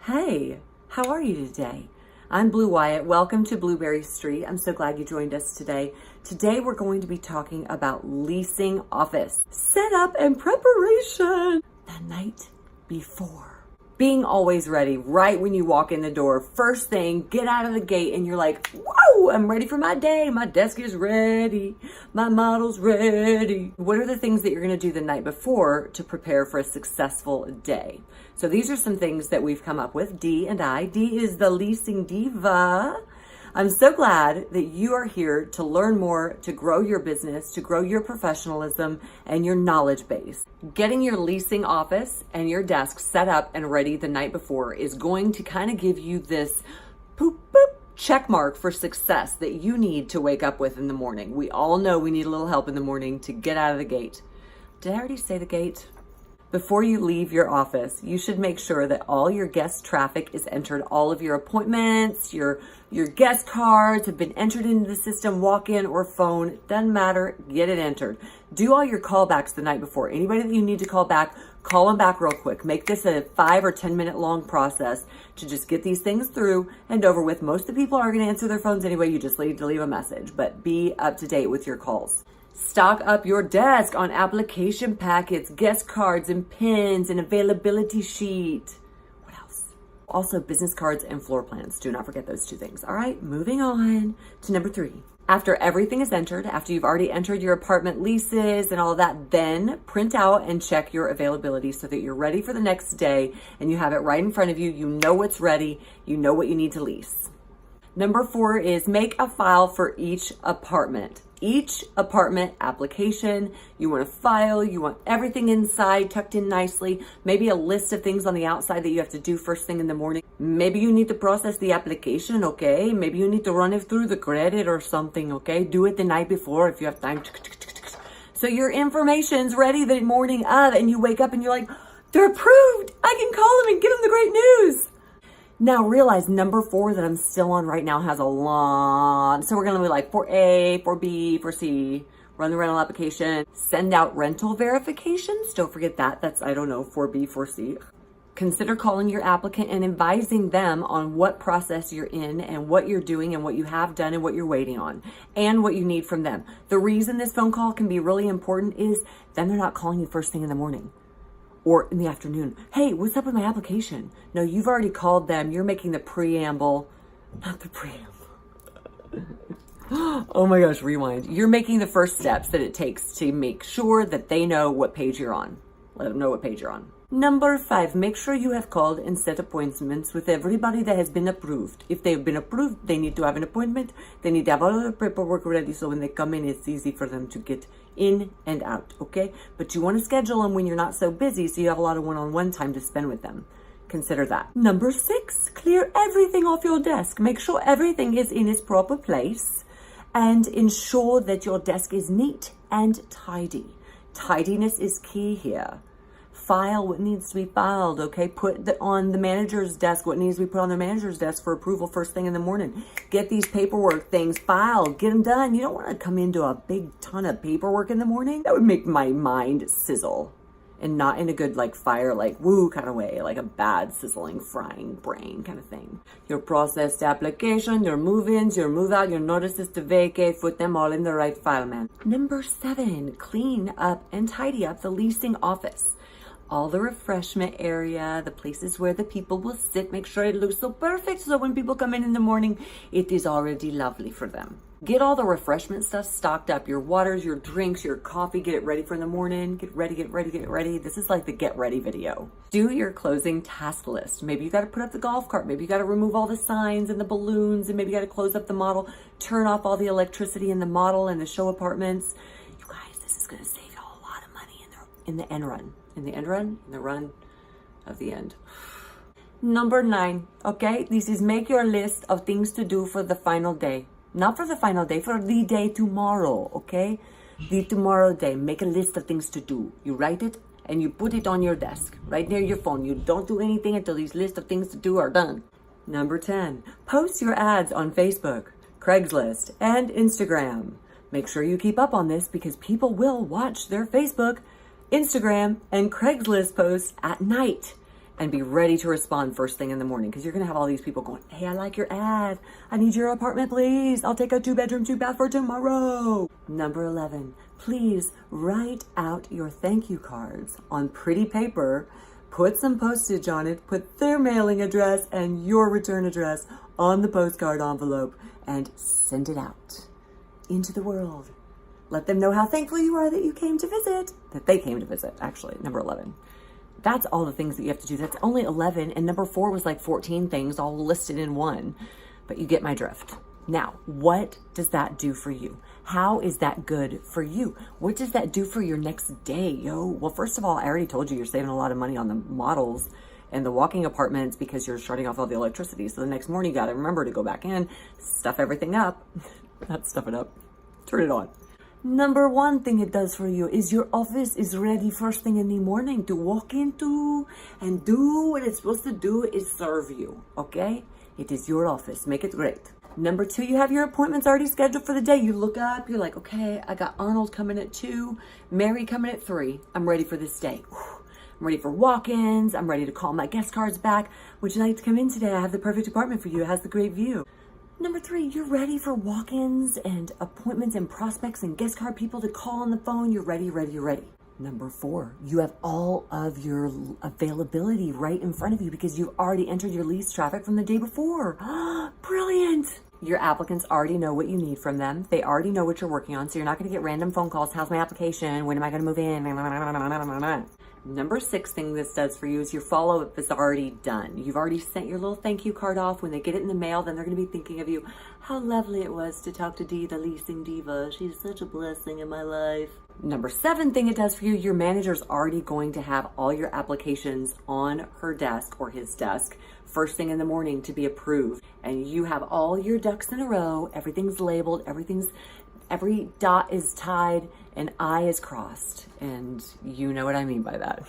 Hey, how are you today? I'm Blue Wyatt. Welcome to Bluberry Street. I'm so glad you joined us today. Today we're going to be talking about leasing office setup and preparation the night before. Being always ready right when you walk in the door. First thing, get out of the gate and you're like, whoa, I'm ready for my day. My desk is ready. My model's ready. What are the things that you're going to do the night before to prepare for a successful day? So these are some things that we've come up with. Dee and I. Dee is the leasing diva. I'm so glad that you are here to learn more, to grow your business, to grow your professionalism and your knowledge base. Getting your leasing office and your desk set up and ready the night before is going to kind of give you this poop boop check mark for success that you need to wake up with in the morning. We all know we need a little help in the morning to get out of the gate. Did I already say the gate? Before you leave your office, you should make sure that all your guest traffic is entered. All of your appointments, your guest cards have been entered into the system, walk-in or phone, doesn't matter, get it entered. Do all your callbacks the night before. Anybody that you need to call back, call them back real quick. Make this a 5 or 10 minute long process to just get these things through and over with. Most of the people are going to answer their phones anyway. You just need to leave a message, but be up to date with your calls. Stock up your desk on application packets, guest cards, and pins, and availability sheet. What else? Also, business cards and floor plans. Do not forget those two things. All right, moving on to number 3. After everything is entered, after you've already entered your apartment leases and all of that, then print out and check your availability so that you're ready for the next day and you have it right in front of you. You know what's ready. You know what you need to lease. Number 4 is make a file for each apartment. Each apartment application, you want a file, you want everything inside tucked in nicely, maybe a list of things on the outside that you have to do first thing in the morning. Maybe you need to process the application, okay? Maybe you need to run it through the credit or something, okay? Do it the night before if you have time. So your information's ready the morning of and you wake up and you're like, they're approved. I can call them and give them the great news. Now realize number 4 that I'm still on right now has a lot. So we're going to be like 4A, 4B, 4C, run the rental application, send out rental verifications. Don't forget that. That's, I don't know, 4B, 4C. Consider calling your applicant and advising them on what process you're in and what you're doing and what you have done and what you're waiting on and what you need from them. The reason this phone call can be really important is then they're not calling you first thing in the morning. Or in the afternoon, hey, what's up with my application? No, you've already called them. You're making the preamble, not the preamble. Oh my gosh, rewind. You're making the first steps that it takes to make sure that they know what page you're on. Let them know what page you're on. Number 5, make sure you have called and set appointments with everybody that has been approved. If they've been approved, they need to have an appointment. They need to have all their paperwork ready so when they come in, it's easy for them to get in and out, okay? But you want to schedule them when you're not so busy so you have a lot of one-on-one time to spend with them. Consider that. Number 6, clear everything off your desk. Make sure everything is in its proper place and ensure that your desk is neat and tidy. Tidiness is key here. File what needs to be filed, okay? Put on the manager's desk what needs to be put on the manager's desk for approval first thing in the morning. Get these paperwork things filed, get them done. You don't want to come into a big ton of paperwork in the morning. That would make my mind sizzle and not in a good like fire, like woo kind of way, like a bad sizzling frying brain kind of thing. Your processed application, your move-ins, your move-out, your notices to vacate, put them all in the right file, man. Number 7, clean up and tidy up the leasing office. All the refreshment area, the places where the people will sit, make sure it looks so perfect so when people come in the morning, it is already lovely for them. Get all the refreshment stuff stocked up, your waters, your drinks, your coffee, get it ready for the morning. Get ready, get ready, get ready. This is like the get ready video. Do your closing task list. Maybe you got to put up the golf cart. Maybe you got to remove all the signs and the balloons and maybe you got to close up the model, turn off all the electricity in the model and the show apartments. You guys, this is going to save you a lot of money in the end run. In the run of the end. Number 9, okay? This is make your list of things to do for the final day. Not for the final day, for the day tomorrow, okay? The tomorrow day, make a list of things to do. You write it and you put it on your desk, right near your phone. You don't do anything until these list of things to do are done. Number 10, post your ads on Facebook, Craigslist, and Instagram. Make sure you keep up on this because people will watch their Facebook, Instagram, and Craigslist posts at night. and be ready to respond first thing in the morning, because you're going to have all these people going, hey, I like your ad. I need your apartment, please. I'll take a 2-bedroom, 2-bath for tomorrow. Number 11, please write out your thank you cards on pretty paper. Put some postage on it, put their mailing address and your return address on the postcard envelope, and send it out into the world. Let them know how thankful you are that you came to visit, that they came to visit, actually, number 11. That's all the things that you have to do. That's only 11, and number 4 was like 14 things all listed in one, but you get my drift. Now, what does that do for you? How is that good for you? What does that do for your next day, yo? Well, first of all, I already told you you're saving a lot of money on the models and the walking apartments because you're shutting off all the electricity. So the next morning, you got to remember to go back in, stuff everything up, not stuff it up, turn it on. Number 1 thing it does for you is your office is ready first thing in the morning to walk into and do what it's supposed to do, is serve you, okay? It is your office. Make it great. Number 2, you have your appointments already scheduled for the day. You look up, you're like, okay, I got Arnold coming at 2, Mary coming at 3. I'm ready for this day. I'm ready for walk-ins. I'm ready to call my guest cards back. Would you like to come in today? I have the perfect apartment for you. It has the great view. Number 3, you're ready for walk-ins and appointments and prospects and guest card people to call on the phone. You're ready, ready, ready. Number 4, you have all of your availability right in front of you because you've already entered your lease traffic from the day before. Brilliant. Your applicants already know what you need from them. They already know what you're working on, so you're not going to get random phone calls. How's my application? When am I going to move in? Number 6 thing this does for you is your follow-up is already done. You've already sent your little thank you card off. When they get it in the mail, then they're going to be thinking of you. How lovely it was to talk to Dee, the leasing diva. She's such a blessing in my life. Number 7 thing it does for you, your manager's already going to have all your applications on her desk or his desk first thing in the morning to be approved. And you have all your ducks in a row. Everything's labeled. Every dot is tied and I is crossed. And you know what I mean by that.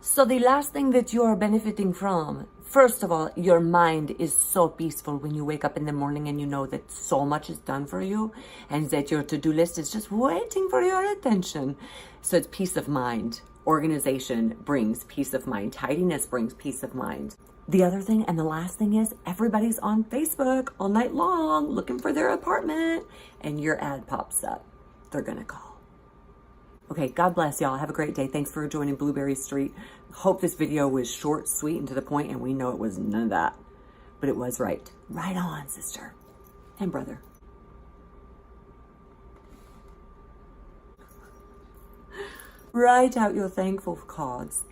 So the last thing that you are benefiting from, first of all, your mind is so peaceful when you wake up in the morning and you know that so much is done for you and that your to-do list is just waiting for your attention. So it's peace of mind. Organization brings peace of mind. Tidiness brings peace of mind. The other thing and the last thing is everybody's on Facebook all night long looking for their apartment and your ad pops up. They're going to call. Okay, God bless y'all. Have a great day. Thanks for joining Blueberry Street. Hope this video was short, sweet, and to the point, and we know it was none of that. But it was right. Right on, sister and brother. Write out your thankful cards.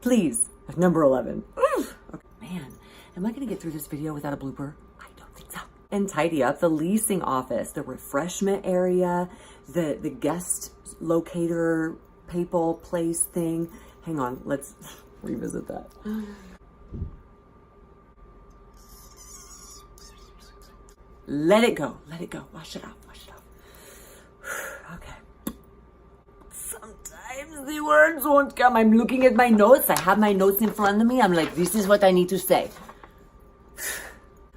Please. Number 11. Okay, man, am I going to get through this video without a blooper? I don't think so. And tidy up the leasing office, the refreshment area, the guest locator, people, place thing. Hang on, let's revisit that. Let it go. Wash it off. Okay. Sometimes the words won't come. I'm looking at my notes. I have my notes in front of me. I'm like, this is what I need to say.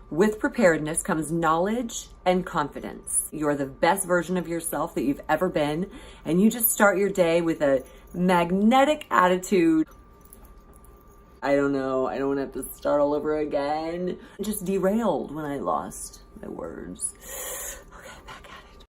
With preparedness comes knowledge and confidence. You are the best version of yourself that you've ever been. And you just start your day with a magnetic attitude. I don't know. I don't have to start all over again. Just derailed when I lost my words.